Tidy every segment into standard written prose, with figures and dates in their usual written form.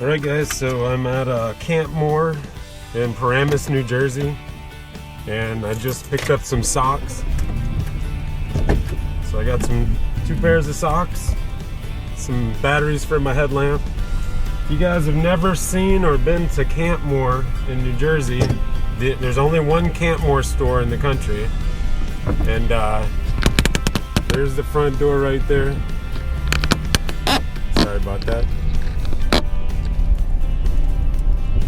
Alright guys, so I'm at Camp Moore in Paramus, New Jersey, and I just picked up some socks. So I got two pairs of socks, some batteries for my headlamp. If you guys have never seen or been to Camp Moore in New Jersey, there's only one Camp Moore store in the country, and there's the front door right there. Sorry about that.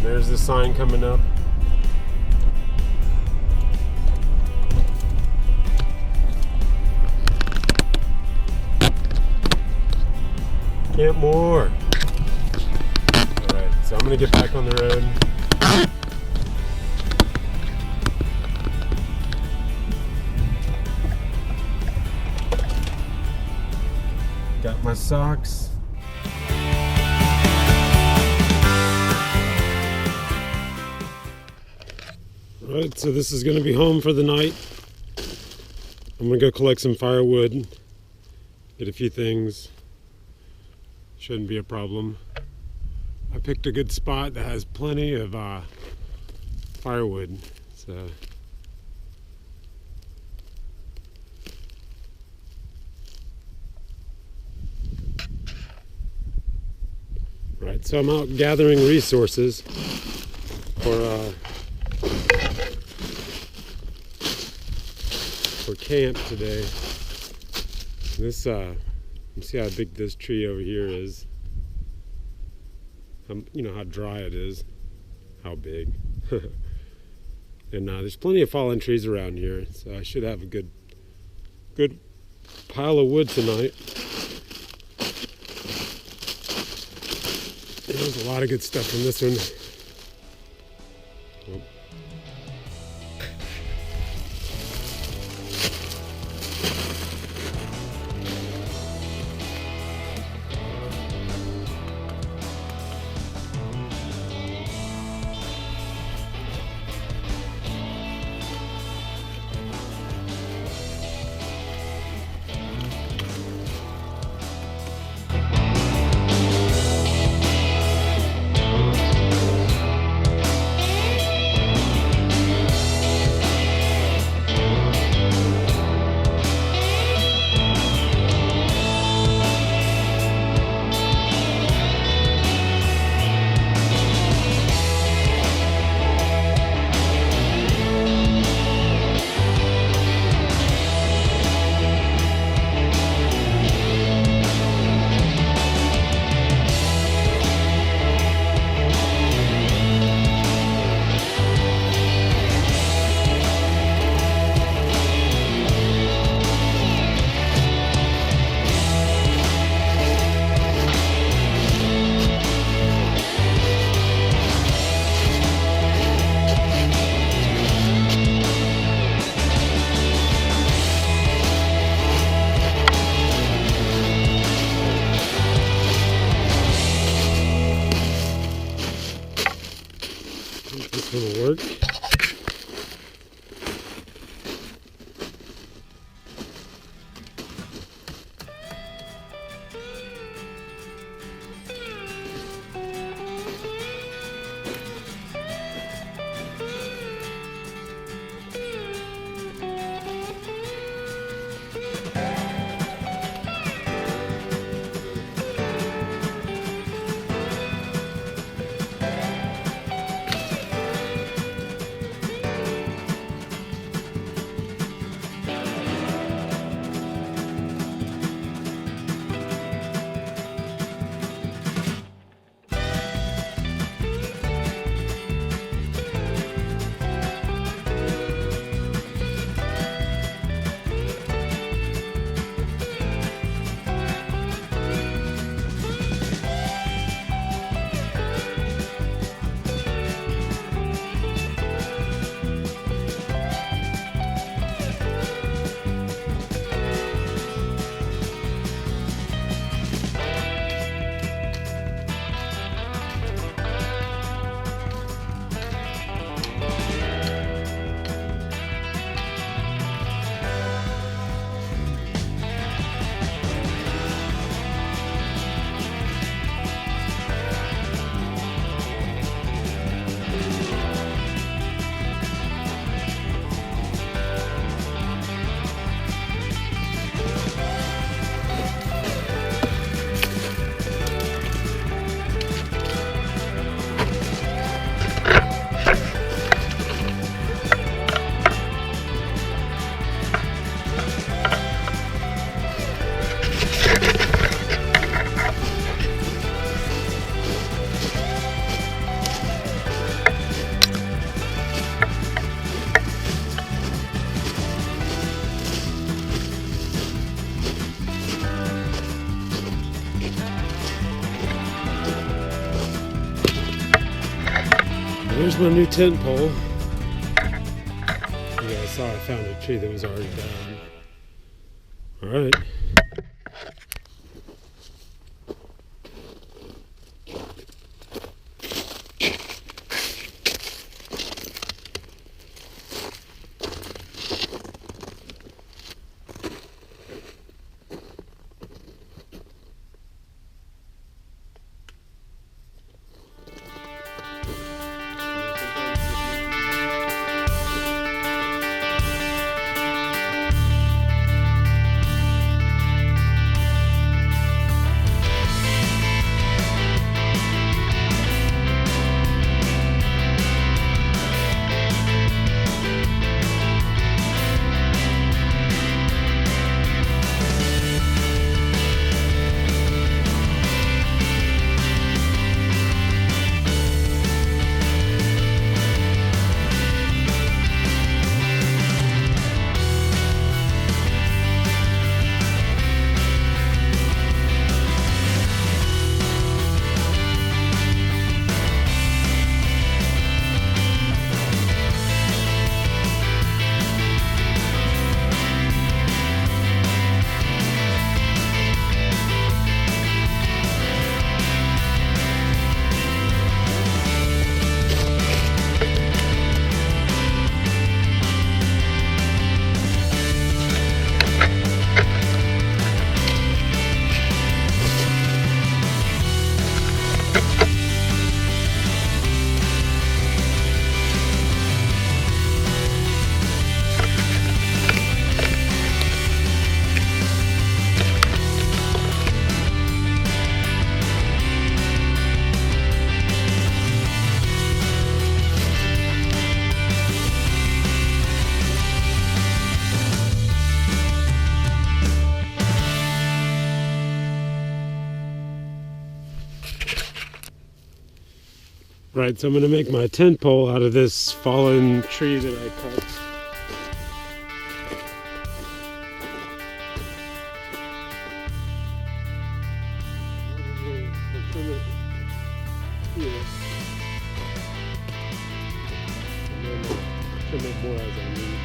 There's the sign coming up. Camp Moore. Alright, so I'm gonna get back on the road. Got my socks. Alright, so this is going to be home for the night. I'm going to go collect some firewood, get a few things. Shouldn't be a problem. I picked a good spot that has plenty of firewood. So right, so I'm out gathering resources for camp today. This you see how big this tree over here is. You know how dry it is, how big. And there's plenty of fallen trees around here, so I should have a good pile of wood tonight. There's a lot of good stuff in this one. Oh. This will work. Here's my new tent pole. You guys saw I found a tree that was already down. Alright. Right, so I'm going to make my tent pole out of this fallen tree that I cut. Trim it more as I need.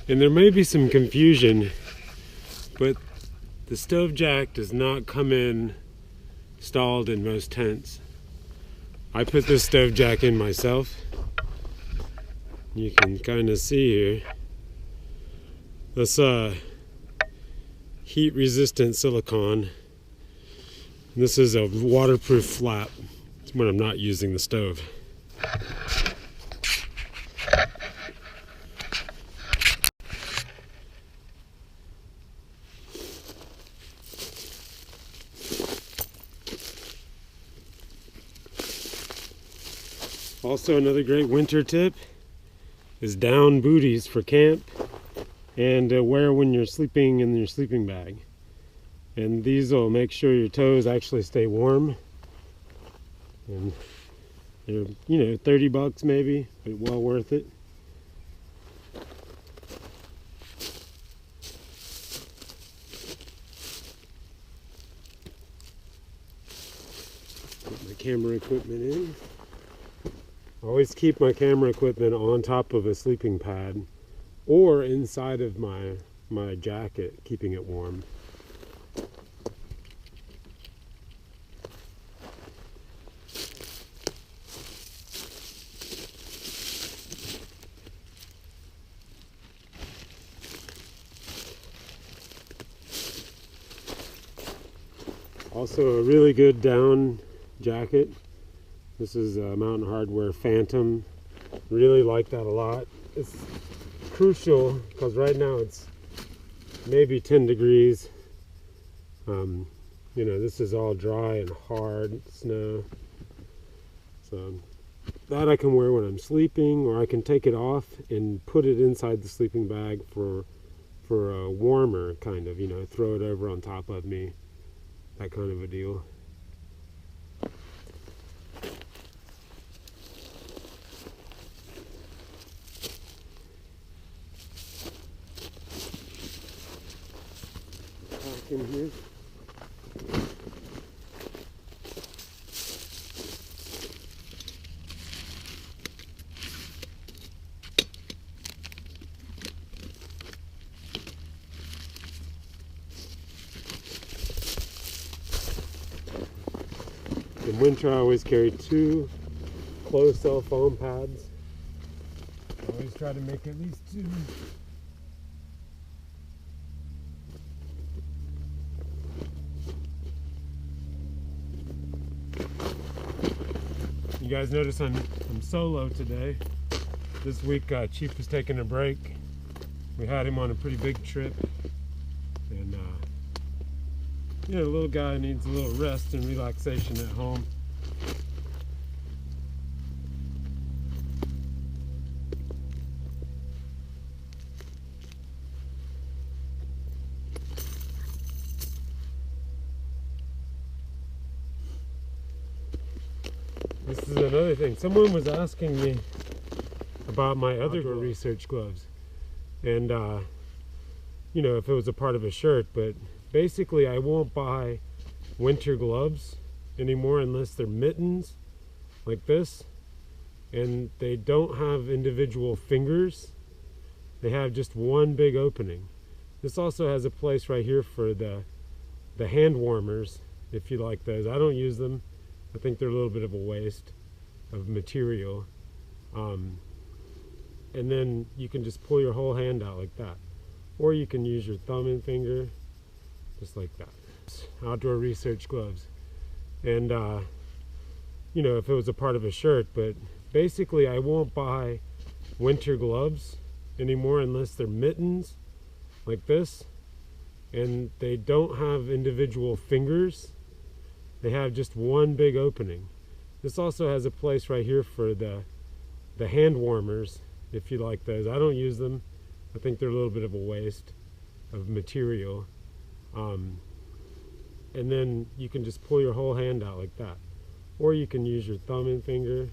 And there may be some confusion, but the stove jack does not come in installed in most tents. I put this stove jack in myself. You can kind of see here. This heat resistant silicone. And this is a waterproof flap. It's when I'm not using the stove. Also, another great winter tip is down booties for camp and wear when you're sleeping in your sleeping bag. And these will make sure your toes actually stay warm. And they're, you know, 30 bucks maybe, but well worth it. Put my camera equipment in. Always keep my camera equipment on top of a sleeping pad or inside of my jacket, keeping it warm. Also, a really good down jacket. This is a Mountain Hardwear Phantom. Really like that a lot. It's crucial because right now it's maybe 10 degrees. You know, this is all dry and hard snow. So that I can wear when I'm sleeping, or I can take it off and put it inside the sleeping bag for a warmer kind of, you know, throw it over on top of me. That kind of a deal. In here. In winter, I always carry 2 closed cell foam pads. I always try to make at least 2. You guys notice I'm solo today. This week Chief was taking a break. We had him on a pretty big trip, and you know, the little guy needs a little rest and relaxation at home. This is another thing. Someone was asking me about my other research gloves, and you know, if it was a part of a shirt, but basically I won't buy winter gloves anymore unless they're mittens like this, and they don't have individual fingers. They have just one big opening. This also has a place right here for the hand warmers, if you like those. I don't use them. I think they're a little bit of a waste of material. And then you can just pull your whole hand out like that. Or you can use your thumb and finger, just like that. Outdoor research gloves. And, you know, if it was a part of a shirt, but basically I won't buy winter gloves anymore unless they're mittens like this. And they don't have individual fingers. They have just one big opening. This also has a place right here for the hand warmers, if you like those. I don't use them. I think they're a little bit of a waste of material. And then you can just pull your whole hand out like that. Or you can use your thumb and finger.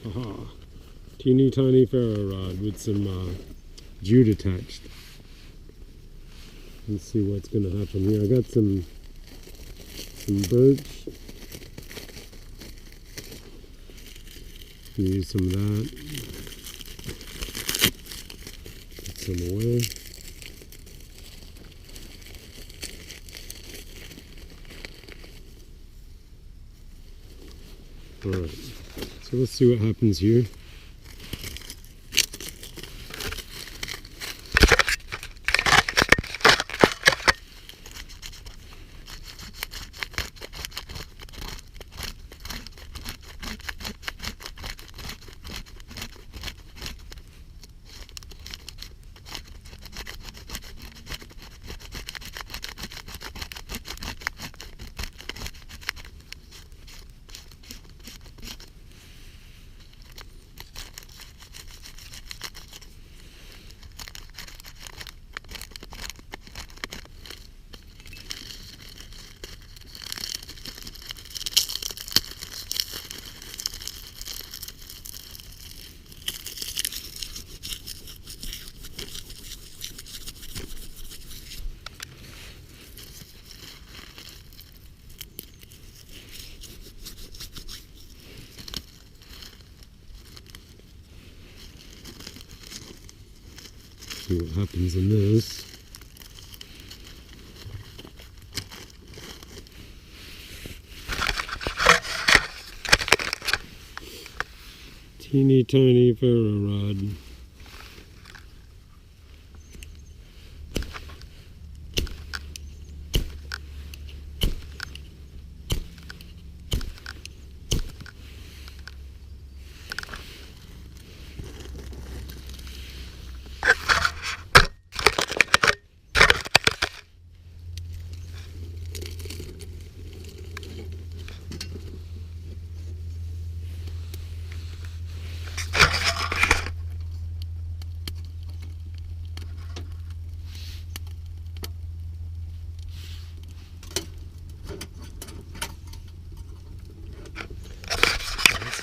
Aha. Teeny tiny ferro rod with some jute attached. Let's see what's going to happen here. I got some birch. Use some of that. Put some away. Alright, so let's see what happens here. See what happens in this. Teeny tiny ferro rod.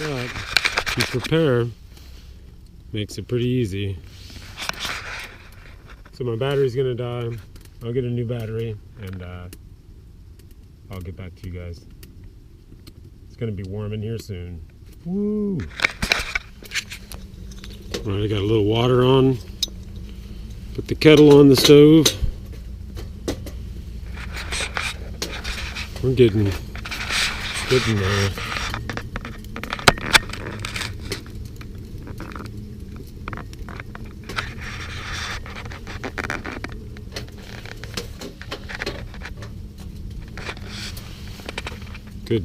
If you prepare, makes it pretty easy. So my battery's gonna die. I'll get a new battery and I'll get back to you guys. It's gonna be warm in here soon. Woo! Alright, I got a little water on. Put the kettle on the stove. We're getting there.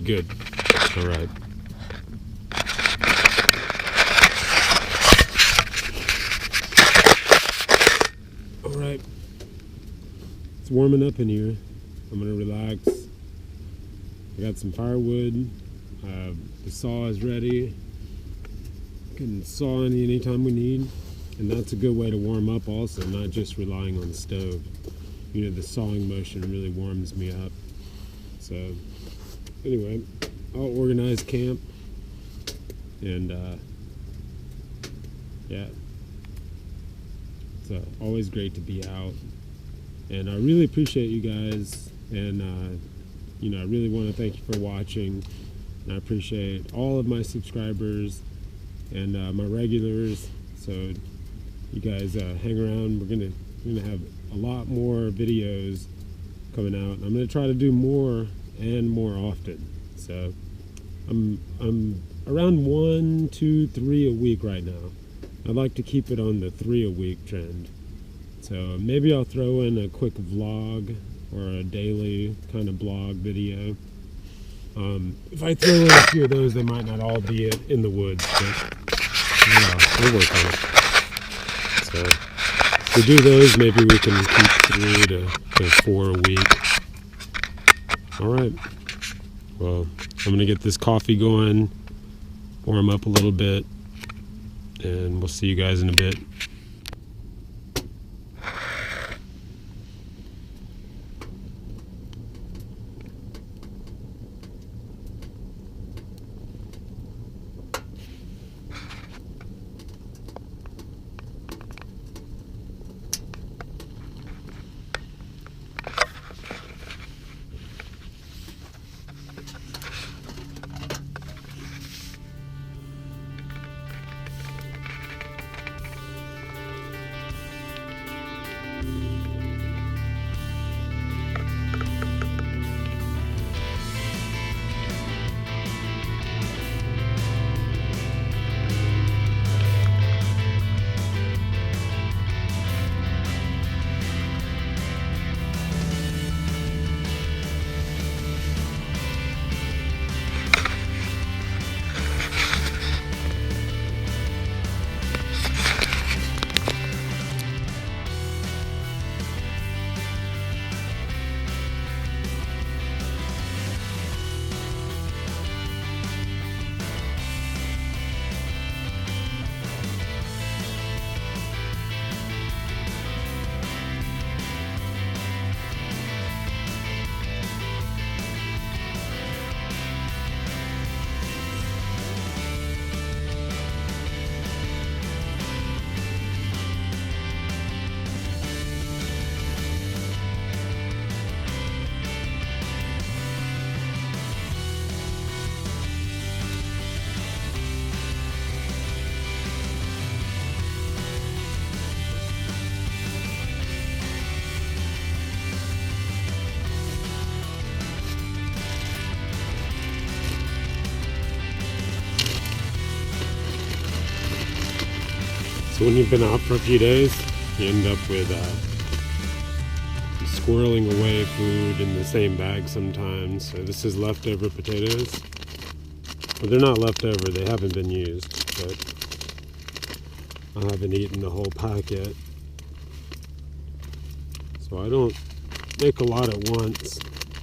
Good. All right. All right. It's warming up in here. I'm gonna relax. I got some firewood. The saw is ready. Can saw anytime we need, and that's a good way to warm up. Also, not just relying on the stove. You know, the sawing motion really warms me up. So. Anyway, I'll organize camp, and yeah, it's always great to be out, and I really appreciate you guys, and you know, I really want to thank you for watching, and I appreciate all of my subscribers and my regulars. So you guys hang around. We're gonna have a lot more videos coming out. I'm gonna try to do more and more often. So I'm around 1, 2, 3 a week right now. I'd like to keep it on the 3 a week trend. So maybe I'll throw in a quick vlog or a daily kind of blog video. If I throw in a few of those, they might not all be in the woods, but yeah, we'll work on it. So if we do those, maybe we can keep 3 to 4 a week. All right. Well, I'm going to get this coffee going, warm up a little bit, and we'll see you guys in a bit. So when you've been out for a few days, you end up with squirreling away food in the same bag sometimes. So this is leftover potatoes. Well, they're not leftover, they haven't been used, but I haven't eaten the whole pack yet. So I don't make a lot at once.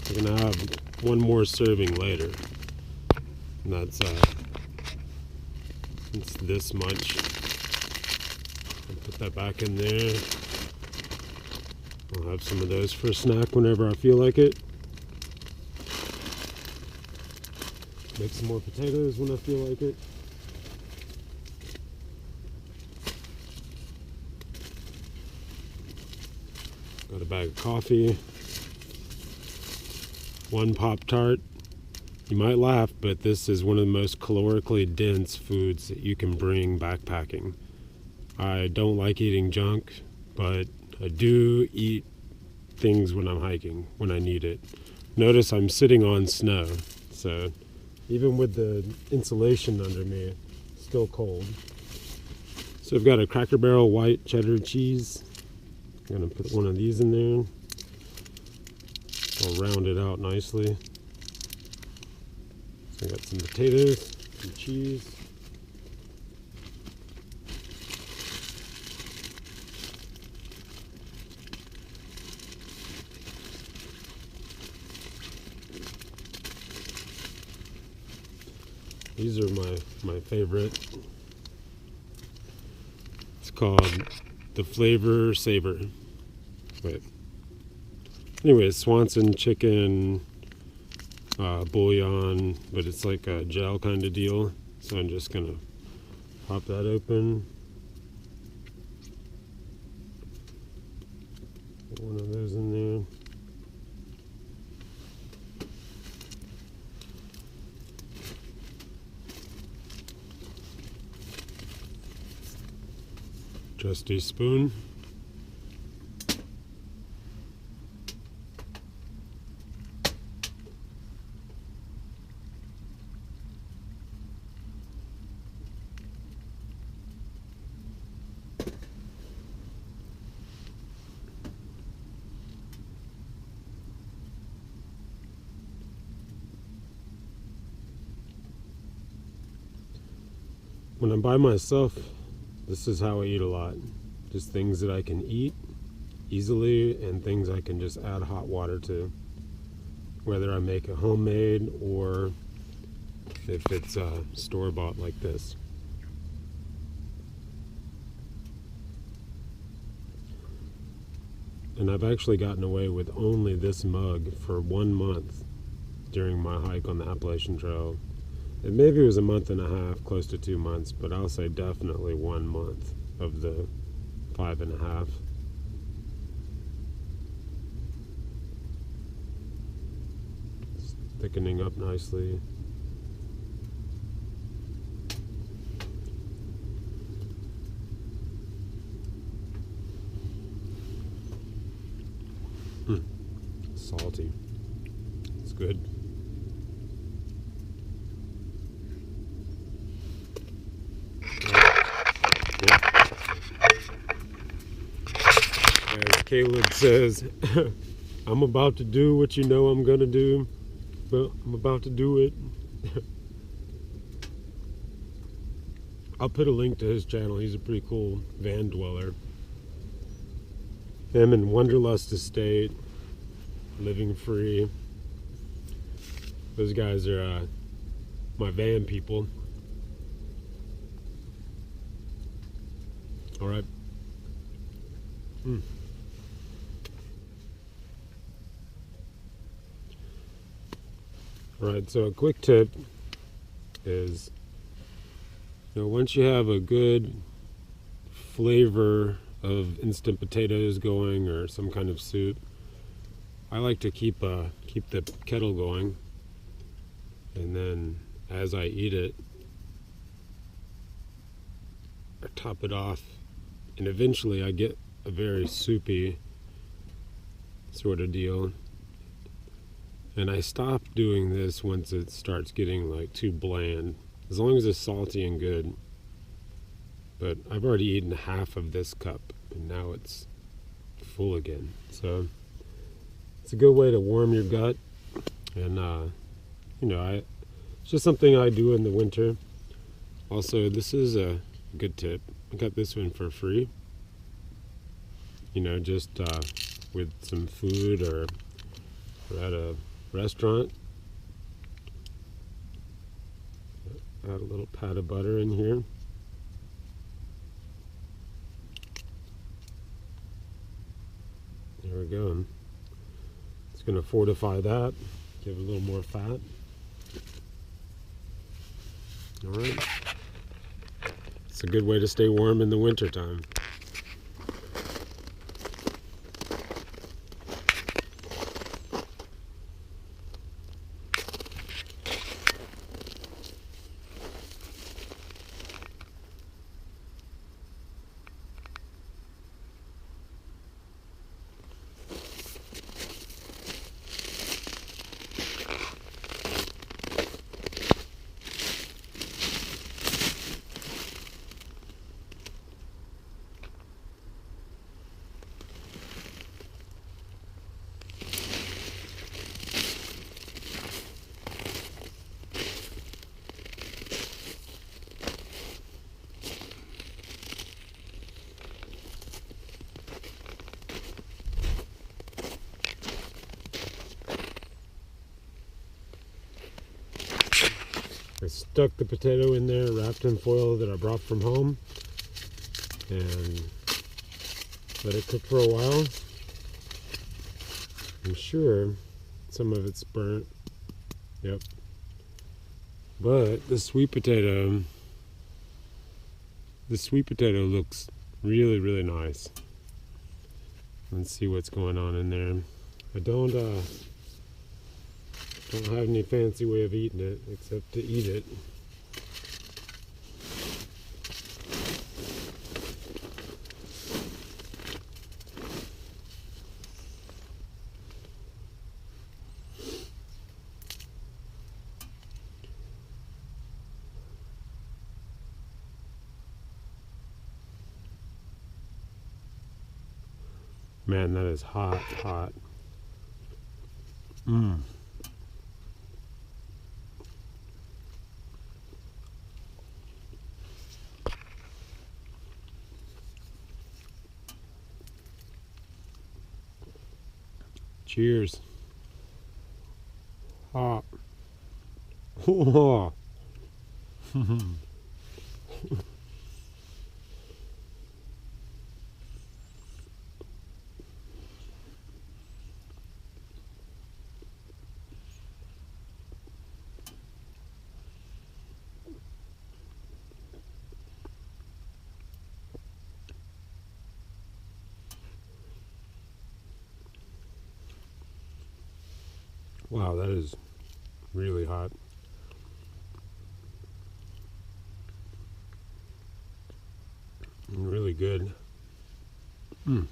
I'm gonna have one more serving later. And that's it's this much. I'll put that back in there. I'll have some of those for a snack whenever I feel like it. Make some more potatoes when I feel like it. Got a bag of coffee. One Pop-Tart. You might laugh, but this is one of the most calorically dense foods that you can bring backpacking. I don't like eating junk, but I do eat things when I'm hiking, when I need it. Notice I'm sitting on snow, so even with the insulation under me, it's still cold. So I've got a Cracker Barrel white cheddar cheese. I'm gonna put one of these in there. I'll round it out nicely. So I got some potatoes, some cheese. These are my favorite. It's called the Flavor Saver. Wait. Anyways, Swanson chicken bouillon, but it's like a gel kind of deal. So I'm just gonna pop that open. Put one of those in there. Trusty spoon. When I'm by myself, this is how I eat a lot. Just things that I can eat easily and things I can just add hot water to. Whether I make it homemade or if it's store-bought like this. And I've actually gotten away with only this mug for 1 month during my hike on the Appalachian Trail. And maybe it was a month and a half, close to 2 months, but I'll say definitely 1 month of the 5.5. It's thickening up nicely. Salty. It's good. As Caleb says, I'm about to do what you know I'm gonna do, but I'm about to do it. I'll put a link to his channel. He's a pretty cool van dweller. Him in Wanderlust Estate, living free. Those guys are my van people. All right. All right, so a quick tip is, once you have a good flavor of instant potatoes going or some kind of soup, I like to keep the kettle going, and then as I eat it, I top it off, and eventually I get a very soupy sort of deal. And I stop doing this once it starts getting like too bland. As long as it's salty and good, but I've already eaten half of this cup and now it's full again. So it's a good way to warm your gut, and you know, it's just something I do in the winter. Also, this is a good tip. I got this one for free. You know, just with some food or at a restaurant. Add a little pat of butter in here. There we go. It's going to fortify that, give it a little more fat. All right. It's a good way to stay warm in the winter time. I stuck the potato in there, wrapped in foil that I brought from home, and let it cook for a while. I'm sure some of it's burnt. Yep. But the sweet potato looks really, really nice. Let's see what's going on in there. I don't have any fancy way of eating it except to eat it. Man, that is hot, hot. Mmm. Cheers. Hot. Oh. Wow, that is really hot. And really good. Mm.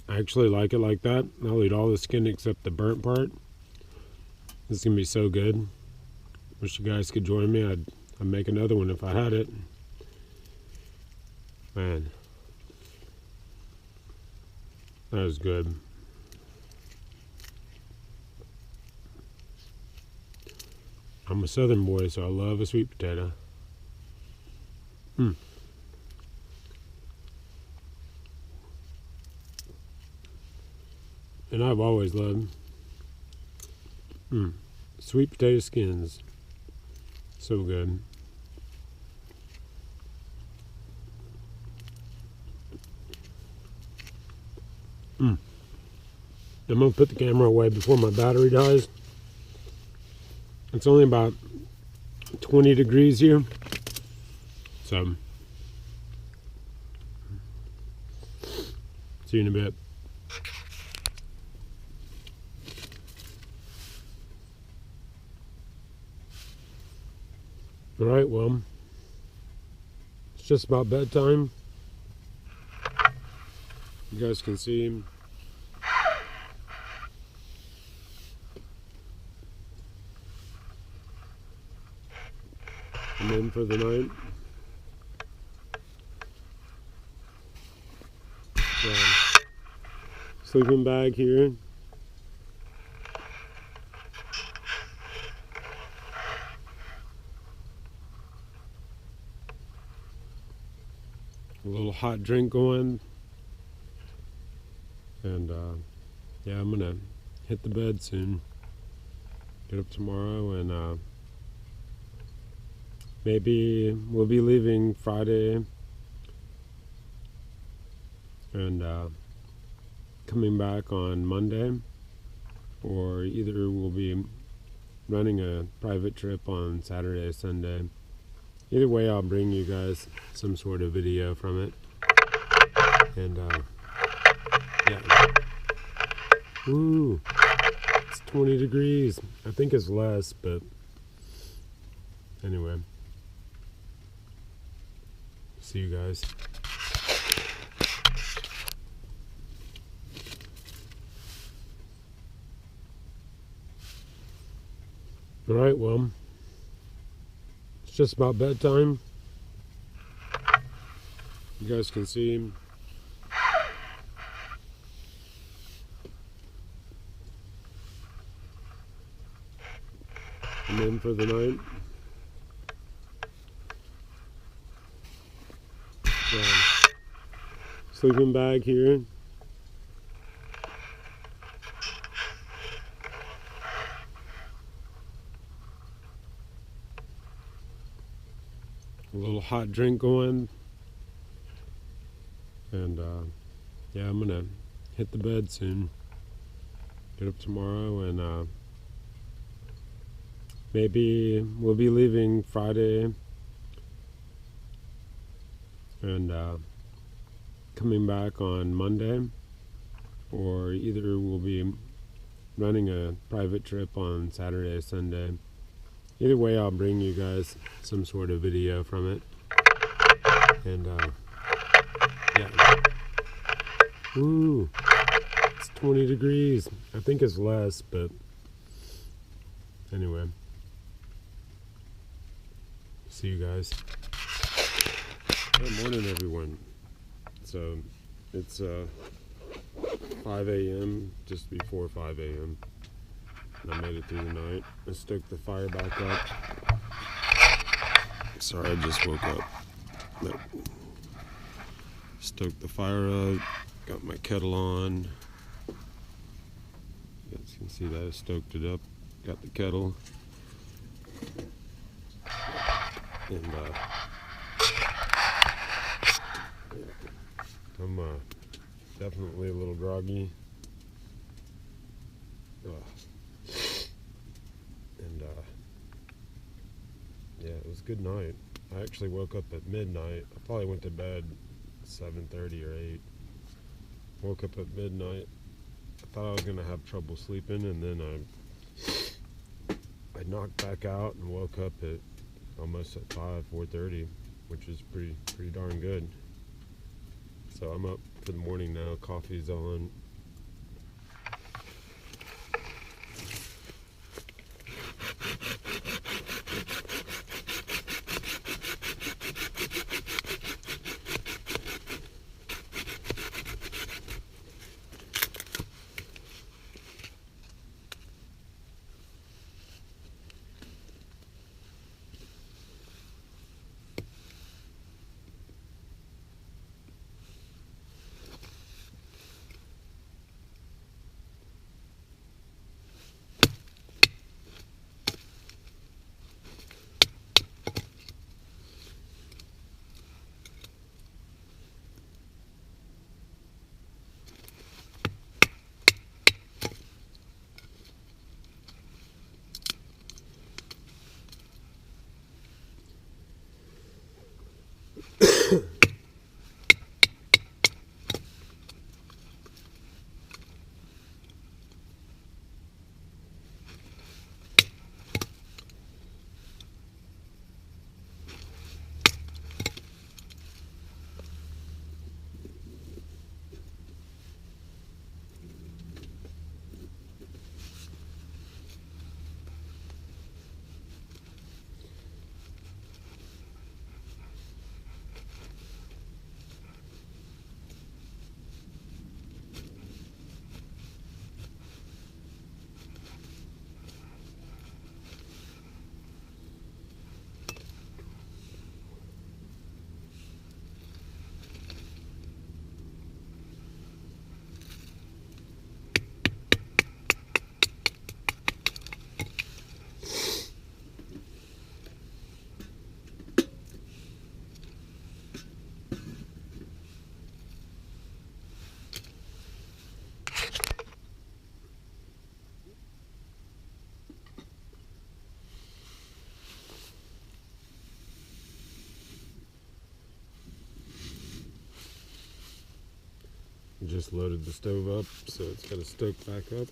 I actually like it like that. I'll eat all the skin except the burnt part. This is gonna be so good. Wish you guys could join me. I'd make another one if I had it. Man, that is good. I'm a southern boy, so I love a sweet potato. Mm. And I've always loved sweet potato skins. So good. I'm going to put the camera away before my battery dies. It's only about 20 degrees here. So, see you in a bit. Alright, well, it's just about bedtime. You guys can see I'm in for the night. Sleeping bag here. A little hot drink going. And yeah, I'm gonna hit the bed soon. Get up tomorrow, and maybe we'll be leaving Friday and coming back on Monday, or either we'll be running a private trip on Saturday, Sunday. Either way, I'll bring you guys some sort of video from it. And yeah. Ooh, it's 20 degrees. I think it's less, but anyway. See you guys. Alright, well, it's just about bedtime. You guys can see I'm in for the night. Sleeping bag here. A little hot drink going. And yeah, I'm gonna hit the bed soon. Get up tomorrow, and maybe we'll be leaving Friday and coming back on Monday, or either we'll be running a private trip on Saturday, Sunday. Either way, I'll bring you guys some sort of video from it. And yeah. Ooh, it's 20 degrees. I think it's less, but anyway. See you guys. Good morning, everyone. So it's 5 a.m., just before 5 a.m. I made it through the night. I stoked the fire back up. Sorry, I just woke up. No. Stoked the fire up. Got my kettle on. You guys can see that I stoked it up. Got the kettle. And I'm definitely a little groggy. And yeah, it was a good night. I actually woke up at midnight. I probably went to bed 7:30 or 8. Woke up at midnight. I thought I was gonna have trouble sleeping, and then I knocked back out and woke up at almost at 4:30, which is pretty darn good. So I'm up for the morning now. Coffee's on. just loaded the stove up, so it's got to stoke back up.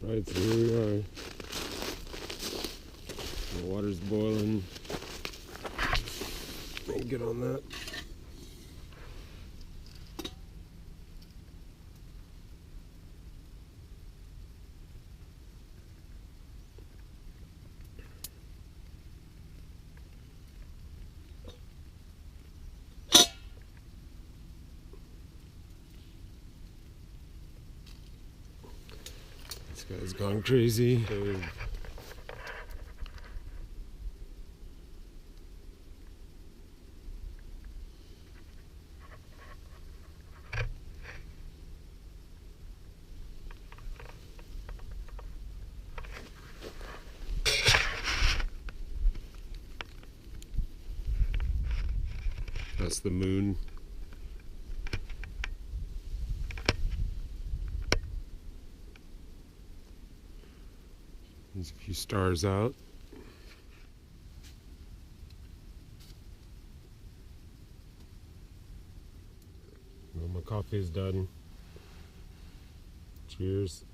Right, so here we are. The water's boiling. Let me get on that. This guy's gone crazy. That's the moon. There's a few stars out. Well, my coffee is done. Cheers.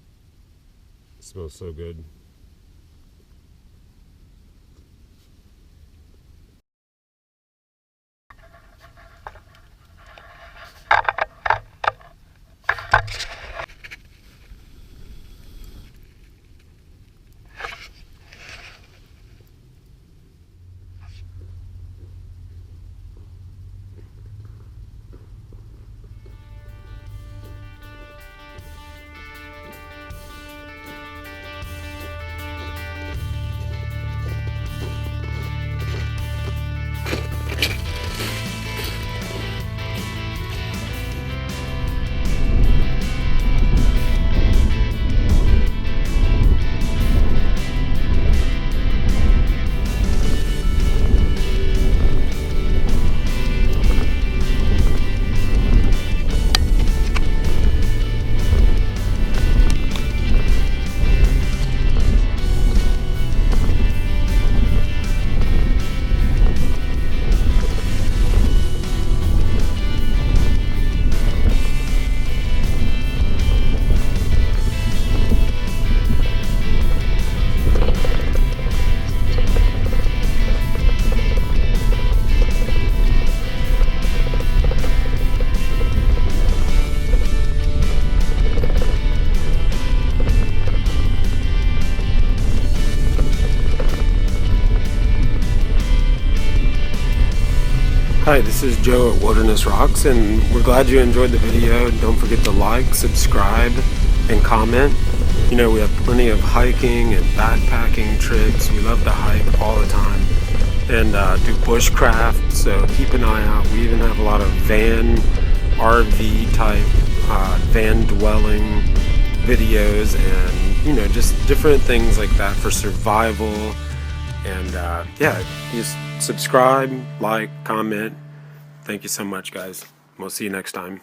It smells so good. Hi, this is Joe at Wilderness Rocks, and we're glad you enjoyed the video. Don't forget to like, subscribe, and comment. You know, we have plenty of hiking and backpacking trips. We love to hike all the time and do bushcraft, so keep an eye out. We even have a lot of van, RV type, van dwelling videos and, you know, just different things like that for survival. And yeah, just subscribe, like, comment. Thank you so much, guys. We'll see you next time.